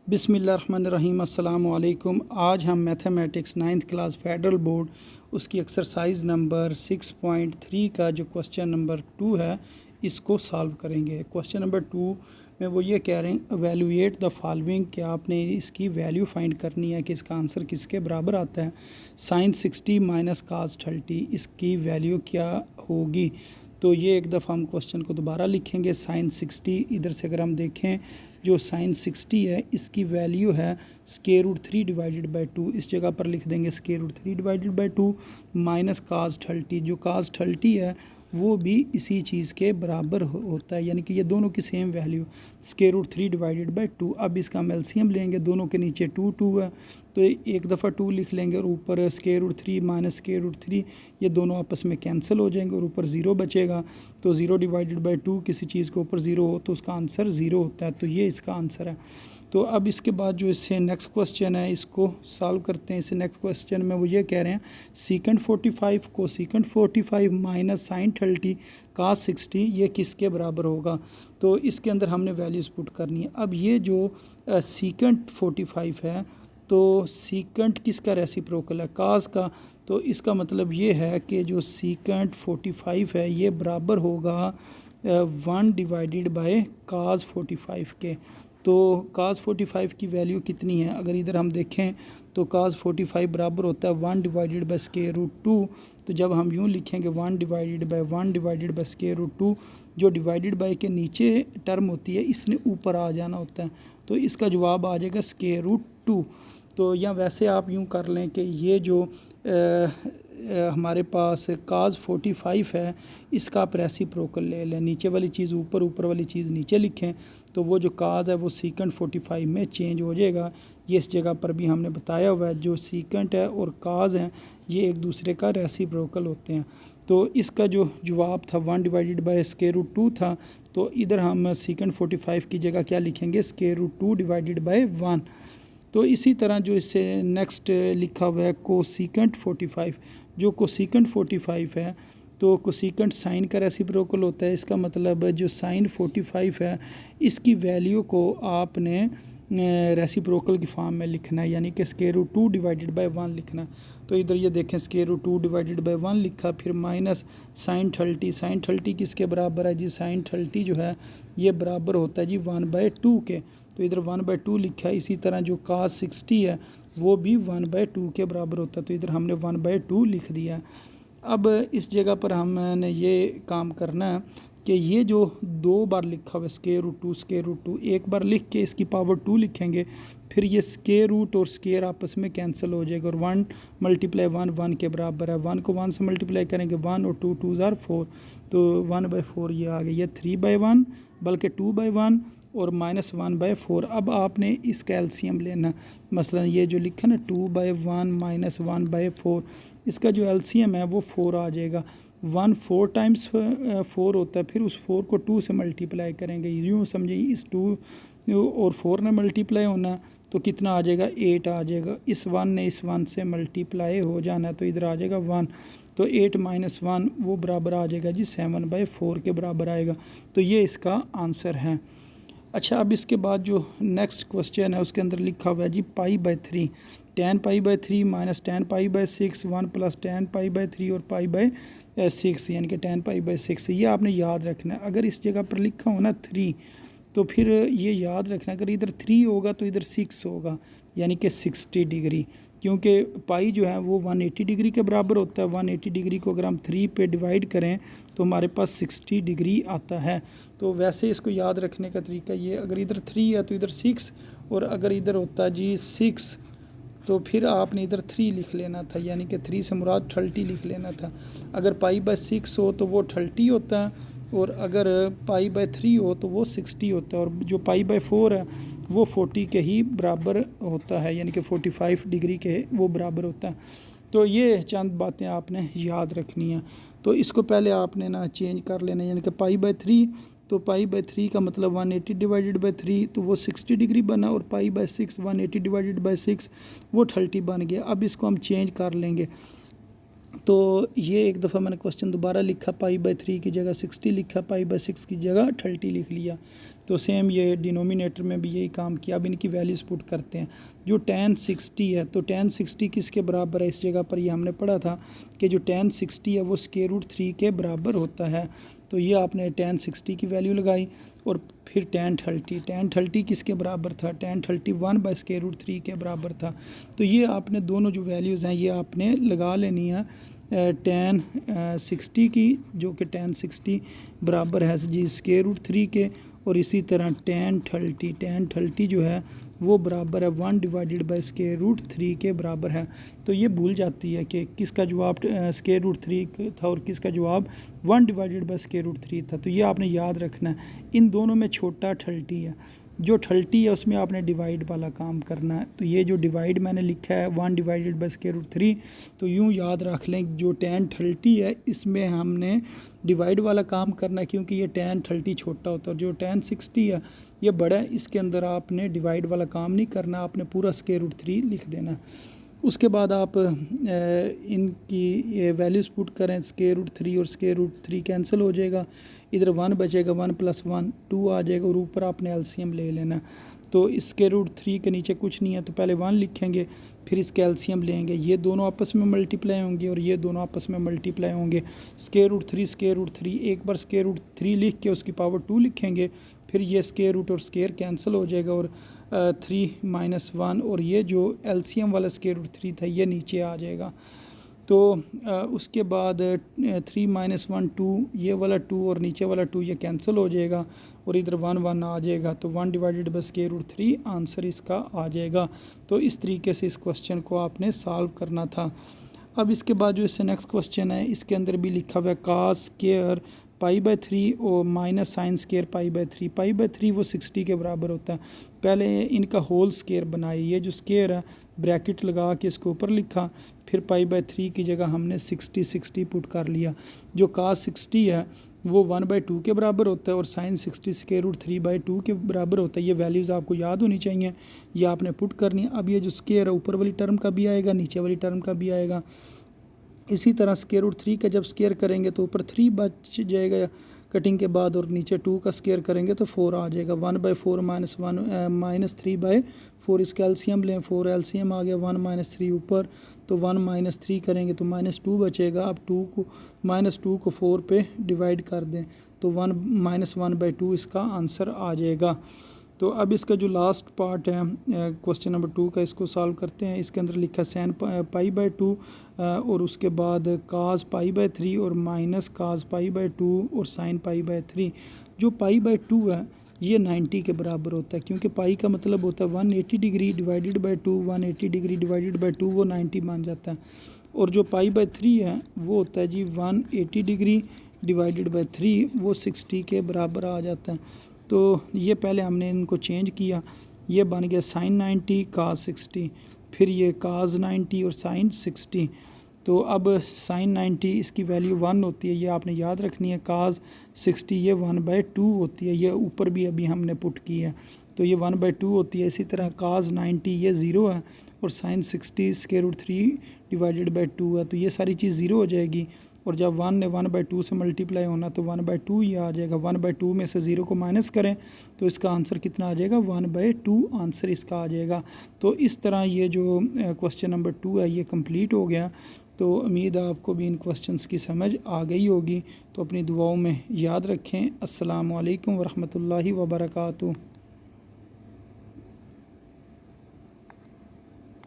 बिस्मिल्लाहिर्रहमानिर्रहीम अस्सलामु अलैकुम। आज हम mathematics 9th class federal board उसकी एक्सरसाइज नंबर 6.3 का जो क्वेश्चन नंबर 2 है इसको सॉल्व करेंगे। क्वेश्चन नंबर 2 में वो ये कह रहे हैं एवेलुएट द फॉलोइंग, कि आपने इसकी वैल्यू फाइंड करनी है कि इसका आंसर किसके बराबर आता है। साइन 60 माइनस कास 30, इसकी वैल्यू क्या होगी। तो ये एक दफ़ा हम क्वेश्चन को दोबारा लिखेंगे। साइन 60, इधर से अगर हम देखें जो साइन 60 है इसकी वैल्यू है स्केयर रूट 3 डिवाइडेड बाई 2। इस जगह पर लिख देंगे square root 3 divided by 2 minus cos 30। जो कास 30 है वो भी इसी चीज़ के बराबर होता है, यानी कि ये दोनों की same value square root 3 divided by 2। अब इसका हम एलसीएम लेंगे, दोनों के नीचे 2 है तो एक दफ़ा 2 लिख लेंगे और ऊपर square root 3 minus square root 3, ये दोनों आपस में कैंसिल हो जाएंगे और ऊपर 0 बचेगा। तो 0 डिवाइडेड बाई 2, किसी चीज़ के ऊपर 0 हो तो उसका आंसर 0 होता है। तो ये इसका आंसर है। तो अब इसके बाद जो इससे नेक्स्ट क्वेश्चन है इसको सॉल्व करते हैं। इससे नेक्स्ट क्वेश्चन में वो ये कह रहे हैं सीकेंट 45 को सीकेंट 45 माइनस साइन 30 कास 60 ये किसके बराबर होगा। तो इसके अंदर हमने वैल्यूज़ पुट करनी है। अब ये जो सीकेंट 45 है तो सीकेंट किसका रेसिप्रोकल है, कास का। तो इसका मतलब ये है कि जो सीकेंट 45 है ये बराबर होगा 1 डिवाइडेड बाय कास 45 के। तो कास 45 की वैल्यू कितनी है, अगर इधर हम देखें तो कास 45 बराबर होता है 1 डिवाइडेड बाय स्केयर रूट 2। तो जब हम यूँ लिखेंगे 1 डिवाइडेड बाय स्केयर रूट 2, जो डिवाइडेड बाय के नीचे टर्म होती है इसने ऊपर आ जाना होता है। तो इसका जवाब आ जाएगा स्केयर रूट 2। तो या वैसे आप यूँ कर लें कि ये जो हमारे पास काज 45 है इसका आप रेसिप्रोकल ले लें, नीचे वाली चीज़ ऊपर, ऊपर वाली चीज़ नीचे लिखें तो वो जो काज है वो सीकेंट 45 में चेंज हो जाएगा। ये इस जगह पर भी हमने बताया हुआ है, जो सीकेंट है और काज हैं ये एक दूसरे का रेसिप्रोकल होते हैं। तो इसका जो जवाब था 1 डिवाइडेड बाय स्केयर रूट 2 था, तो इधर हम सीकेंट 45 की जगह क्या लिखेंगे, स्केयर रूट 2 डिवाइडेड बाय 1। तो इसी तरह जो इससे नेक्स्ट लिखा हुआ है कोसीकेंट 45, जो कोसीकेंट 45 है तो कोसीकेंट साइन का रेसिप्रोकल होता है। इसका मतलब जो साइन 45 है इसकी वैल्यू को आपने रेसिप्रोकल की फॉर्म में लिखना है, यानी कि स्केयर रूट 2 डिवाइडेड बाय 1 लिखना। तो इधर ये देखें स्केयर रूट 2 डिवाइडेड बाय 1 लिखा, फिर माइनस साइन 30। साइन 30 किसके बराबर है जी, साइन 30 जो है ये बराबर होता है जी 1/2 के। तो इधर 1/2 लिखा है। इसी तरह जो कास 60 है वो भी 1/2 के बराबर होता है, तो इधर हमने 1/2 लिख दिया। अब इस जगह पर हमने ये काम करना है कि ये जो 2 बार लिखा हुआ है स्केयर रूट 2, एक बार लिख के इसकी पावर 2 लिखेंगे, फिर ये स्केयर रूट और स्केयर आपस में कैंसिल हो जाएगा और 1 मल्टीप्लाई 1 1 के बराबर है। 1 को 1 से मल्टीप्लाई करेंगे 1 और 2 2 ज़ार 4, तो 1/4 ये आ गया। ये 3/1 बल्कि 2/1 और -1/4। अब आपने इसका एलसीएम लेना, मसलन ये जो लिखा ना 2/1 माइनस 1/4, इसका जो एलसीएम है वो 4 आ जाएगा। 1 4 टाइम्स 4 होता है, फिर उस 4 को 2 से मल्टीप्लाई करेंगे, यूँ समझिए इस 2 और 4 ने मल्टीप्लाई होना तो कितना आ जाएगा 8 आ जाएगा। इस 1 ने इस 1 से मल्टीप्लाई हो जाना है तो इधर आ जाएगा 1, तो 8 माइनस 1 वो बराबर आ जाएगा जी 7/4 के बराबर आएगा। तो ये इसका आंसर है। अच्छा, अब इसके बाद जो नेक्स्ट क्वेश्चन है उसके अंदर लिखा हुआ है जी π/3, tan π/3 minus tan π/6, 1 plus tan π/3 और π/6 यानी कि tan π/6। ये आपने याद रखना है। अगर इस जगह पर लिखा हो ना 3 तो फिर ये याद रखना, अगर इधर 3 होगा तो इधर 6 होगा, यानी कि 60 डिग्री, क्योंकि पाई जो है वो 180 डिग्री के बराबर होता है। 180 डिग्री को अगर हम 3 पे डिवाइड करें तो हमारे पास 60 डिग्री आता है। तो वैसे इसको याद रखने का तरीका ये, अगर इधर 3 है तो इधर 6, और अगर इधर होता जी 6 तो फिर आपने इधर 3 लिख लेना था, यानी कि 3 से मुराद 30 लिख लेना था। अगर π/6 हो तो वो 30 होता है, और अगर π/3 हो तो वो 60 होता है, और जो π/4 है वो 40 के ही बराबर होता है, यानी कि 45 डिग्री के वो बराबर होता है। तो ये चंद बातें आपने याद रखनी है। तो इसको पहले आपने ना चेंज कर लेना, यानी कि π/3, तो π/3 का मतलब 180 डिवाइडेड बाई 3 तो वो 60 डिग्री बना, और π/6 180 डिवाइडेड बाई 6 वो 30 बन गया। अब इसको हम चेंज कर लेंगे। तो ये एक दफ़ा मैंने क्वेश्चन दोबारा लिखा, π/3 की जगह 60 लिखा, π/6 की जगह 30 लिख लिया। तो सेम ये डिनोमिनेटर में भी यही काम किया। अब इनकी वैल्यूज़ पुट करते हैं। जो tan 60 है, तो tan 60 किसके बराबर है? इस जगह पर ये हमने पढ़ा था कि जो tan 60 है वो √3 के बराबर होता है। तो ये आपने tan 60 की वैल्यू लगाई और फिर tan 30 किसके बराबर था? tan 30 1/√3 के बराबर था। तो ये आपने दोनों जो वैल्यूज़ हैं ये आपने लगा लेनी है tan 60 की, जो कि tan 60 बराबर है जी √3 के, और इसी तरह tan 30 जो है वो बराबर है 1/√3 के बराबर है। तो ये भूल जाती है कि किसका जवाब √3 था और किसका जवाब 1/√3 था। तो ये आपने याद रखना है। इन दोनों में छोटा 30 है, जो 30 है उसमें आपने डिवाइड वाला काम करना है। तो ये जो डिवाइड मैंने लिखा है 1/√3, तो यूँ याद रख लें जो tan 30 है इसमें हमने डिवाइड वाला काम करना है, क्योंकि ये tan 30 छोटा होता है। जो tan 60 है ये बड़ा है, इसके अंदर आपने डिवाइड वाला काम नहीं करना, आपने पूरा √3 लिख देना। उसके बाद आप इनकी वैल्यूज़ पुट करें, √3 और √3 कैंसिल हो जाएगा, इधर 1 बचेगा, 1 + 1 2 आ जाएगा, और ऊपर आपने एलसीएम ले लेना। तो इस √3 के नीचे कुछ नहीं है, तो पहले 1 लिखेंगे, फिर इसके एलसीएम लेंगे, ये दोनों आपस में मल्टीप्लाई होंगे और ये दोनों आपस में मल्टीप्लाई होंगे। √3 एक बार √3 लिख के उसकी पावर 2 लिखेंगे, फिर ये स्क्वायर और स्क्वायर कैंसिल हो जाएगा, और 3 - 1, और ये जो एलसीएम वाला √3 था ये नीचे आ जाएगा। तो उसके बाद 3 - 1 2, ये वाला 2 और नीचे वाला 2 ये कैंसिल हो जाएगा, और इधर 1 1 आ जाएगा। तो 1/√3 आंसर इसका आ जाएगा। तो इस तरीके से इस क्वेश्चन को आपने सॉल्व करना था। अब इसके बाद जो इससे नेक्स्ट क्वेश्चन है, इसके अंदर भी लिखा हुआ है cos स्क्वायर π/3 और -sin स्क्वायर π/3। π/3 वो 60 के बराबर होता है। पहले इनका होल स्क्वायर बनाए, ये जो स्क्वायर है ब्रैकेट लगा के इसके ऊपर लिखा, फिर π/3 की जगह हमने 60 पुट कर लिया। जो cos 60 है वो 1/2 के बराबर होता है, और sin 60 √3/2 के बराबर होता है। ये वैल्यूज़ आपको याद होनी चाहिए, ये आपने पुट करनी है। अब ये जो स्क्वायर है ऊपर वाली टर्म का भी आएगा, नीचे वाली टर्म का भी आएगा। इसी तरह √3 का जब स्क्वायर करेंगे तो ऊपर 3 बच जाएगा कटिंग के बाद, और नीचे 2 का स्क्वायर करेंगे तो 4 आ जाएगा। 1/4 - 3/4, इसका एलसीएम लें, 4 एलसीएम आ गया, 1 - 3 ऊपर, तो 1 - 3 करेंगे तो -2 बचेगा। अब -2 को 4 पे डिवाइड कर दें तो 1 - 1/2 इसका आंसर आ जाएगा। तो अब इसका जो लास्ट पार्ट है क्वेश्चन नंबर 2 का, इसको सॉल्व करते हैं। इसके अंदर लिखा sin π/2 और उसके बाद cos π/3 और -cos π/2 और sin π/3। जो π/2 है ये 90 के बराबर होता है, क्योंकि पाई का मतलब होता है 180 degree divided by 2, 180 degree divided by 2 वो 90 मान जाता है। और जो π/3 है वो होता है जी 180 डिग्री डिवाइडेड बाई 3, वो 60 के बराबर आ जाता है। तो ये पहले हमने इनको चेंज किया, ये बन गया sin 90 cos 60, फिर ये cos 90 और sin 60। तो अब sin 90 इसकी वैल्यू 1 होती है, ये आपने याद रखनी है। cos 60 ये 1/2 होती है, ये ऊपर भी अभी हमने पुट की है, तो ये 1/2 होती है। इसी तरह cos 90 ये 0 है, और sin 60 √3 डिवाइडेड बाई 2 है, तो ये सारी चीज़ 0 हो जाएगी। और जब 1 ने 1/2 से मल्टीप्लाई होना तो 1/2 ही आ जाएगा। 1/2 में से 0 को माइनस करें तो इसका आंसर कितना आ जाएगा, 1/2 आंसर इसका आ जाएगा। तो इस तरह ये जो क्वेश्चन नंबर 2 है ये कंप्लीट हो गया। तो उम्मीद है आपको भी इन क्वेश्चंस की समझ आ गई होगी। तो अपनी दुआओं में याद रखें। अस्सलामु अलैकुम वरहमतुल्लाहि वबरकातुहू।